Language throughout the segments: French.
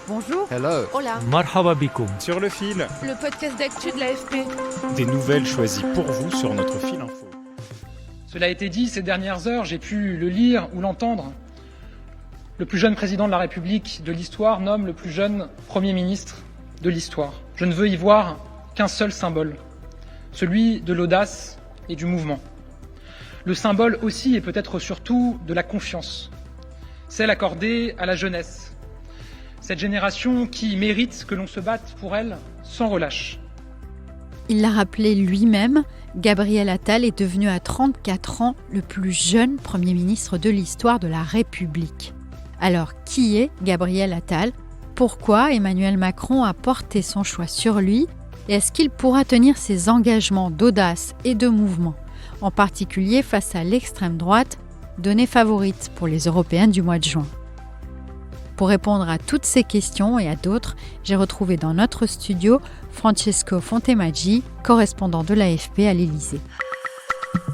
Bonjour. Hello. Hola. Marhaba bikoum. Sur le fil, Le podcast d'actu de l'AFP. des nouvelles choisies pour vous sur notre fil info. Cela a été dit ces dernières heures, j'ai pu le lire ou l'entendre. Le plus jeune président de la République de l'histoire nomme le plus jeune Premier ministre de l'histoire. Je ne veux y voir qu'un seul symbole, celui de l'audace et du mouvement. Le symbole aussi et peut-être surtout de la confiance, celle accordée à la jeunesse. Cette génération qui mérite que l'on se batte pour elle sans relâche. Il l'a rappelé lui-même, Gabriel Attal est devenu à 34 ans le plus jeune Premier ministre de l'histoire de la République. Alors, qui est Gabriel Attal ? Pourquoi Emmanuel Macron a porté son choix sur lui ? Et est-ce qu'il pourra tenir ses engagements d'audace et de mouvement, en particulier face à l'extrême droite, donnée favorite pour les Européennes du mois de juin ? Pour répondre à toutes ces questions et à d'autres, j'ai retrouvé dans notre studio Francesco Fontemaggi, correspondant de l'AFP à l'Élysée.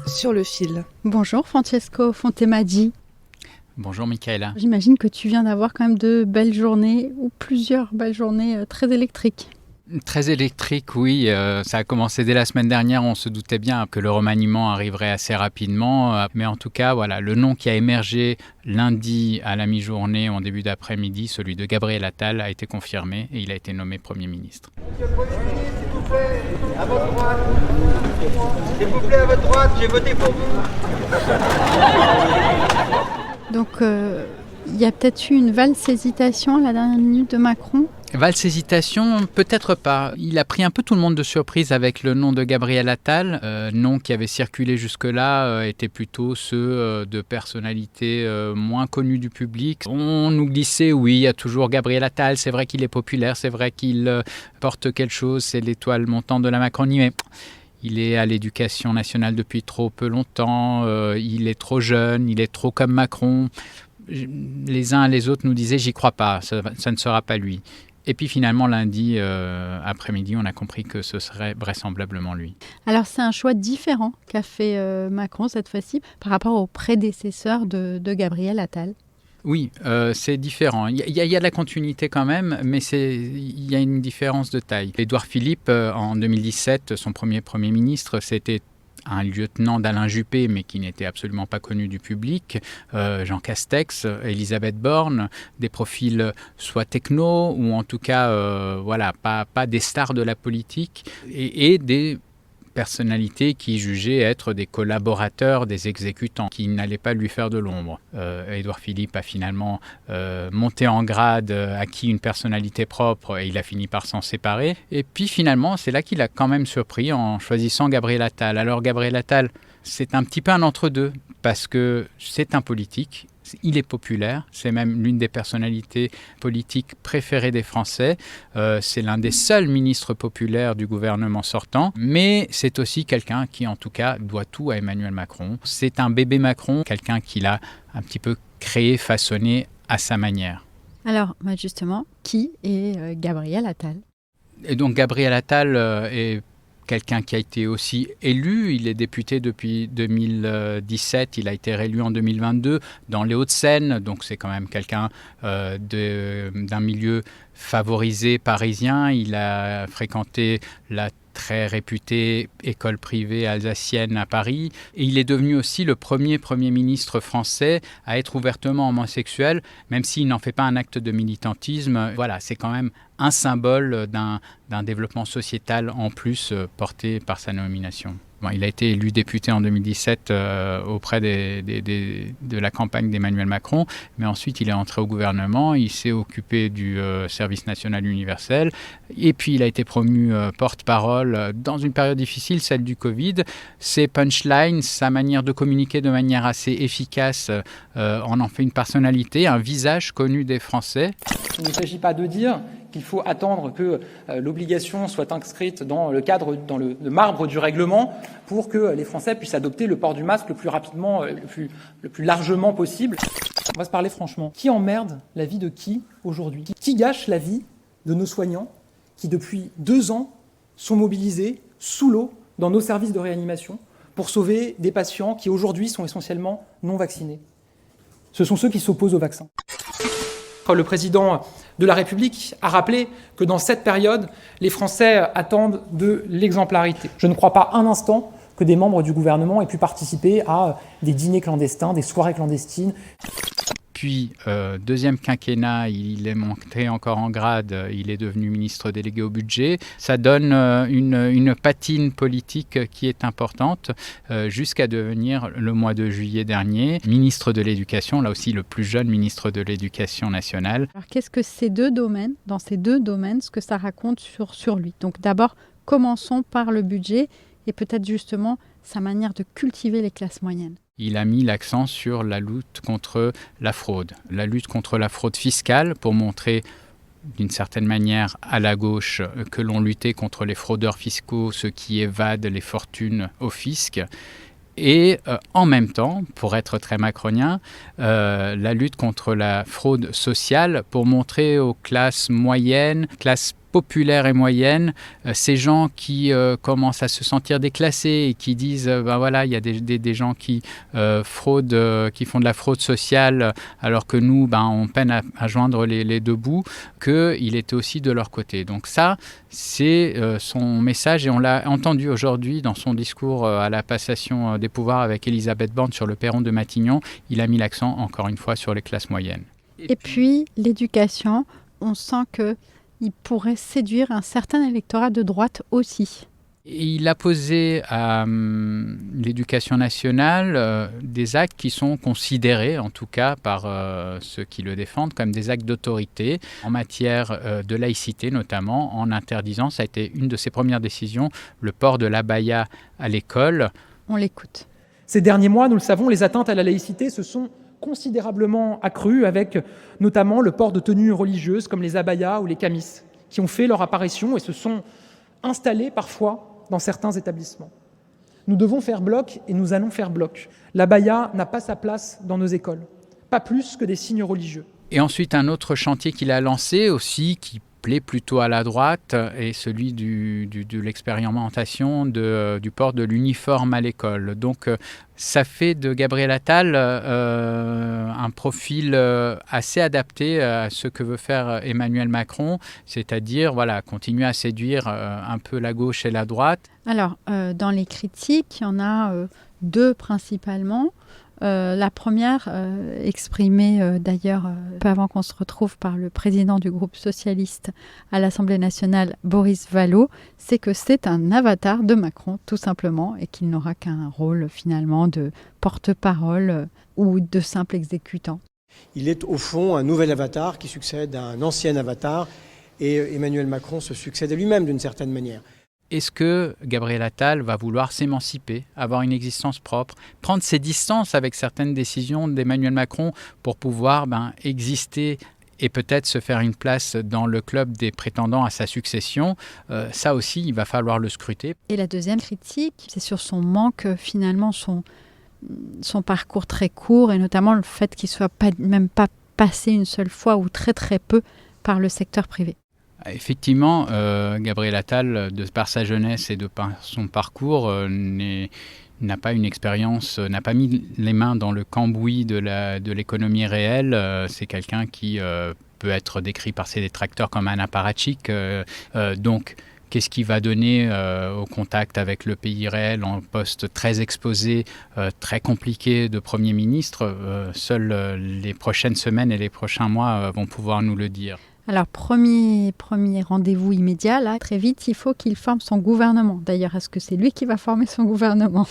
Sur le fil. Bonjour Francesco Fontemaggi. Bonjour Michaela. J'imagine que tu viens d'avoir quand même de belles journées, ou plusieurs belles journées très électriques. Très électrique, oui. Ça a commencé dès la semaine dernière. On se doutait bien que le remaniement arriverait assez rapidement. Mais en tout cas, voilà, le nom qui a émergé lundi à la mi-journée ou en début d'après-midi, celui de Gabriel Attal, a été confirmé et il a été nommé Premier ministre. Monsieur le Premier ministre, s'il vous plaît, à votre droite. S'il vous plaît, à votre droite, j'ai voté pour vous. Donc, il y a peut-être eu une valse hésitation à la dernière minute de Macron. Valse hésitation, peut-être pas. Il a pris un peu tout le monde de surprise avec le nom de Gabriel Attal. Nom qui avait circulé jusque-là était plutôt ceux de personnalités moins connues du public. On nous glissait, oui, il y a toujours Gabriel Attal, c'est vrai qu'il est populaire, c'est vrai qu'il porte quelque chose, c'est l'étoile montante de la Macronie, mais il est à l'éducation nationale depuis trop peu longtemps, il est trop jeune, il est trop comme Macron. Les uns et les autres nous disaient, j'y crois pas, ça ne sera pas lui. Et puis finalement, lundi après-midi, on a compris que ce serait vraisemblablement lui. Alors c'est un choix différent qu'a fait Macron cette fois-ci par rapport au prédécesseur de Gabriel Attal. Oui, c'est différent. Il y a de la continuité quand même, mais il y a une différence de taille. Édouard Philippe, en 2017, son Premier ministre, c'était un lieutenant d'Alain Juppé, mais qui n'était absolument pas connu du public, Jean Castex, Elisabeth Borne, des profils soit techno, ou en tout cas, pas des stars de la politique, et des personnalités qui jugeaient être des collaborateurs des exécutants, qui n'allaient pas lui faire de l'ombre. Édouard Philippe a finalement monté en grade, acquis une personnalité propre et il a fini par s'en séparer. Et puis finalement, c'est là qu'il a quand même surpris en choisissant Gabriel Attal. Alors Gabriel Attal, c'est un petit peu un entre-deux, parce que c'est un politique. Il est populaire, c'est même l'une des personnalités politiques préférées des Français. C'est l'un des seuls ministres populaires du gouvernement sortant, mais c'est aussi quelqu'un qui, en tout cas, doit tout à Emmanuel Macron. C'est un bébé Macron, quelqu'un qu'il a un petit peu créé, façonné à sa manière. Alors, justement, qui est Gabriel Attal ? Et donc, Gabriel Attal est quelqu'un qui a été aussi élu, il est député depuis 2017, il a été réélu en 2022 dans les Hauts-de-Seine, donc c'est quand même quelqu'un d'un milieu favorisé parisien. Il a fréquenté la très réputée école privée alsacienne à Paris. Et il est devenu aussi le premier ministre français à être ouvertement homosexuel, même s'il n'en fait pas un acte de militantisme. Voilà, c'est quand même un symbole d'un développement sociétal en plus porté par sa nomination. Bon, il a été élu député en 2017 auprès de la campagne d'Emmanuel Macron, mais ensuite il est entré au gouvernement, il s'est occupé du service national universel, et puis il a été promu porte-parole dans une période difficile, celle du Covid. Ses punchlines, sa manière de communiquer de manière assez efficace, en fait une personnalité, un visage connu des Français. Il ne s'agit pas de dire qu'il faut attendre que l'obligation soit inscrite dans le marbre du règlement pour que les Français puissent adopter le port du masque le plus rapidement, le plus largement possible. On va se parler franchement. Qui emmerde la vie de qui aujourd'hui ? Qui gâche la vie de nos soignants qui, depuis 2 ans, sont mobilisés sous l'eau dans nos services de réanimation pour sauver des patients qui, aujourd'hui, sont essentiellement non vaccinés ? Ce sont ceux qui s'opposent au vaccin. Le président de la République a rappelé que dans cette période, les Français attendent de l'exemplarité. Je ne crois pas un instant que des membres du gouvernement aient pu participer à des dîners clandestins, des soirées clandestines. Puis, deuxième quinquennat, il est monté encore en grade, il est devenu ministre délégué au budget. Ça donne une patine politique qui est importante jusqu'à devenir, le mois de juillet dernier, ministre de l'Éducation, là aussi le plus jeune ministre de l'Éducation nationale. Alors qu'est-ce que dans ces deux domaines, ce que ça raconte sur lui? Donc d'abord, commençons par le budget et peut-être justement sa manière de cultiver les classes moyennes. Il a mis l'accent sur la lutte contre la fraude fiscale pour montrer d'une certaine manière à la gauche que l'on luttait contre les fraudeurs fiscaux, ceux qui évadent les fortunes au fisc. Et en même temps, pour être très macronien, la lutte contre la fraude sociale pour montrer aux classes moyennes, classes populaires et moyennes, ces gens qui commencent à se sentir déclassés et qui disent voilà, il y a des gens qui fraudent, qui font de la fraude sociale alors que nous, on peine à joindre les deux bouts, qu'il était aussi de leur côté. Donc ça, c'est son message et on l'a entendu aujourd'hui dans son discours à la passation des pouvoirs avec Elisabeth Borne sur le perron de Matignon. Il a mis l'accent encore une fois sur les classes moyennes. Et puis l'éducation, on sent qu'il pourrait séduire un certain électorat de droite aussi. Il a posé à l'éducation nationale des actes qui sont considérés, en tout cas par ceux qui le défendent, comme des actes d'autorité en matière de laïcité, notamment en interdisant, ça a été une de ses premières décisions, le port de l'abaya à l'école. On l'écoute. Ces derniers mois, nous le savons, les atteintes à la laïcité se sont considérablement accrues avec notamment le port de tenues religieuses comme les abayas ou les camis, qui ont fait leur apparition et se sont installés parfois dans certains établissements. Nous devons faire bloc et nous allons faire bloc. L'abaya n'a pas sa place dans nos écoles, pas plus que des signes religieux. Et ensuite, un autre chantier qu'il a lancé aussi, qui plaît plutôt à la droite, est celui de l'expérimentation du port de l'uniforme à l'école. Donc, ça fait de Gabriel Attal un profil assez adapté à ce que veut faire Emmanuel Macron, c'est-à-dire continuer à séduire un peu la gauche et la droite. Alors, dans les critiques, il y en a deux principalement. La première, exprimée d'ailleurs peu avant qu'on se retrouve par le président du groupe socialiste à l'Assemblée nationale, Boris Vallaud, c'est que c'est un avatar de Macron, tout simplement, et qu'il n'aura qu'un rôle finalement de porte-parole ou de simple exécutant. Il est au fond un nouvel avatar qui succède à un ancien avatar, et Emmanuel Macron se succède à lui-même d'une certaine manière. Est-ce que Gabriel Attal va vouloir s'émanciper, avoir une existence propre, prendre ses distances avec certaines décisions d'Emmanuel Macron pour pouvoir exister et peut-être se faire une place dans le club des prétendants à sa succession? Ça aussi, il va falloir le scruter. Et la deuxième critique, c'est sur son manque, finalement, son parcours très court, et notamment le fait qu'il ne soit même pas passé une seule fois ou très très peu par le secteur privé. Effectivement, Gabriel Attal, de par sa jeunesse et de par son parcours, n'a pas une expérience, n'a pas mis les mains dans le cambouis de l'économie réelle. C'est quelqu'un qui peut être décrit par ses détracteurs comme un apparatchik. Donc, qu'est-ce qui va donner au contact avec le pays réel en poste très exposé, très compliqué de Premier ministre? Seules les prochaines semaines et les prochains mois vont pouvoir nous le dire. Alors, premier rendez-vous immédiat, là, très vite, il faut qu'il forme son gouvernement. D'ailleurs, est-ce que c'est lui qui va former son gouvernement?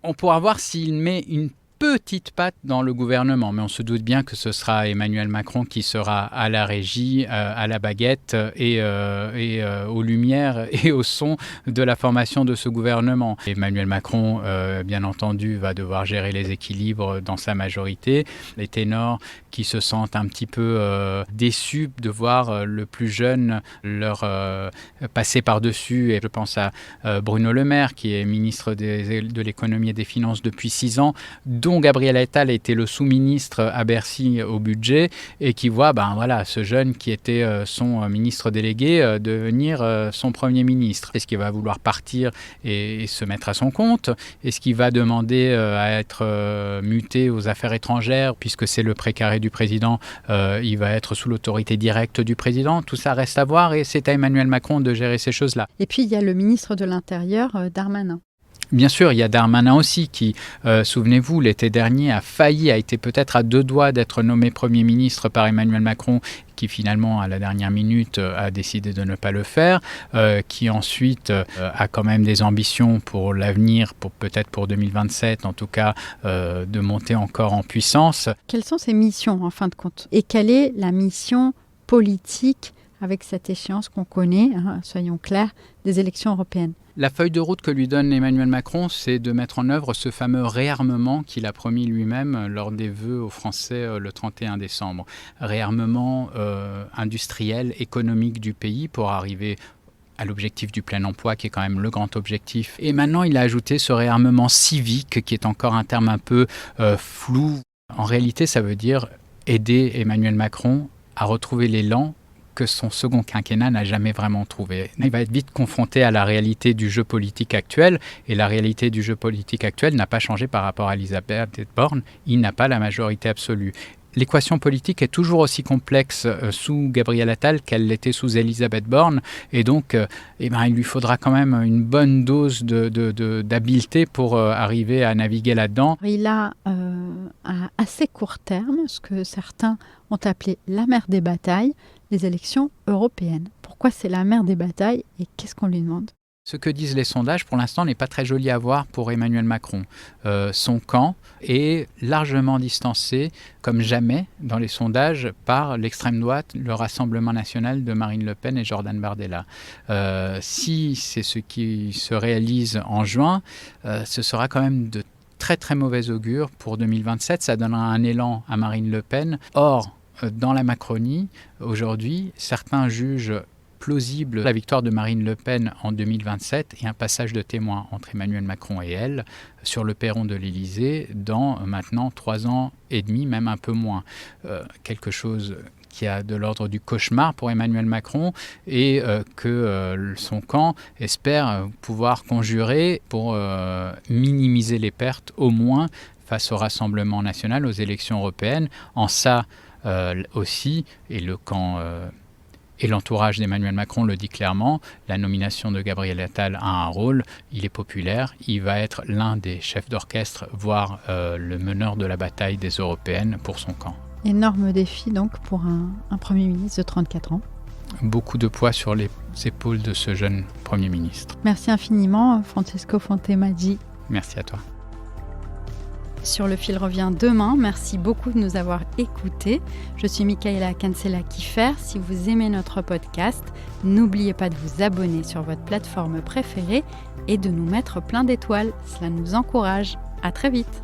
On pourra voir s'il met une petite patte dans le gouvernement, mais on se doute bien que ce sera Emmanuel Macron qui sera à la régie, à la baguette et aux lumières et au son de la formation de ce gouvernement. Emmanuel Macron, bien entendu, va devoir gérer les équilibres dans sa majorité. Les ténors qui se sentent un petit peu déçus de voir le plus jeune leur passer par-dessus, et je pense à Bruno Le Maire, qui est ministre de l'économie et des finances depuis 6 ans, dont Gabriel Attal était le sous-ministre à Bercy au budget et qui voit ce jeune qui était son ministre délégué devenir son Premier ministre. Est-ce qu'il va vouloir partir et se mettre à son compte? Est-ce qu'il va demander à être muté aux affaires étrangères puisque c'est le précaré du président, il va être sous l'autorité directe du président? Tout ça reste à voir et c'est à Emmanuel Macron de gérer ces choses-là. Et puis il y a le ministre de l'Intérieur, Darmanin. Bien sûr, il y a Darmanin aussi qui, souvenez-vous, l'été dernier a été peut-être à 2 doigts d'être nommé Premier ministre par Emmanuel Macron, qui finalement, à la dernière minute, a décidé de ne pas le faire, qui ensuite a quand même des ambitions pour l'avenir, peut-être pour 2027, en tout cas, de monter encore en puissance. Quelles sont ses missions, en fin de compte? Et quelle est la mission politique avec cette échéance qu'on connaît, soyons clairs, des élections européennes? La feuille de route que lui donne Emmanuel Macron, c'est de mettre en œuvre ce fameux réarmement qu'il a promis lui-même lors des vœux aux Français le 31 décembre. Réarmement industriel, économique du pays pour arriver à l'objectif du plein emploi, qui est quand même le grand objectif. Et maintenant, il a ajouté ce réarmement civique, qui est encore un terme un peu flou. En réalité, ça veut dire aider Emmanuel Macron à retrouver l'élan que son second quinquennat n'a jamais vraiment trouvé. Il va être vite confronté à la réalité du jeu politique actuel, et la réalité du jeu politique actuel n'a pas changé par rapport à Elisabeth Borne. Il n'a pas la majorité absolue. L'équation politique est toujours aussi complexe sous Gabriel Attal qu'elle l'était sous Elisabeth Borne, et donc il lui faudra quand même une bonne dose d'habileté pour arriver à naviguer là-dedans. Il a à assez court terme ce que certains ont appelé la mère des batailles, les élections européennes. Pourquoi c'est la mère des batailles et qu'est-ce qu'on lui demande? Ce que disent les sondages, pour l'instant, n'est pas très joli à voir pour Emmanuel Macron. Son camp est largement distancé, comme jamais, dans les sondages, par l'extrême droite, le Rassemblement national de Marine Le Pen et Jordan Bardella. Si c'est ce qui se réalise en juin, ce sera quand même de très très mauvais augure pour 2027. Ça donnera un élan à Marine Le Pen. Or, dans la Macronie, aujourd'hui, certains jugent plausible la victoire de Marine Le Pen en 2027 et un passage de témoin entre Emmanuel Macron et elle sur le perron de l'Élysée dans maintenant 3 ans et demi, même un peu moins. Quelque chose qui a de l'ordre du cauchemar pour Emmanuel Macron et que son camp espère pouvoir conjurer pour minimiser les pertes au moins face au Rassemblement national, aux élections européennes. En ça aussi, et le camp et l'entourage d'Emmanuel Macron le dit clairement, la nomination de Gabriel Attal a un rôle, il est populaire, il va être l'un des chefs d'orchestre, voire le meneur de la bataille des européennes pour son camp. Énorme défi donc pour un Premier ministre de 34 ans. Beaucoup de poids sur les épaules de ce jeune Premier ministre. Merci infiniment Francesco Fontemaggi. Merci à toi. Sur le fil revient demain. Merci beaucoup de nous avoir écoutés. Je suis Michaela Cancela-Kiffer. Si vous aimez notre podcast, n'oubliez pas de vous abonner sur votre plateforme préférée et de nous mettre plein d'étoiles. Cela nous encourage. À très vite.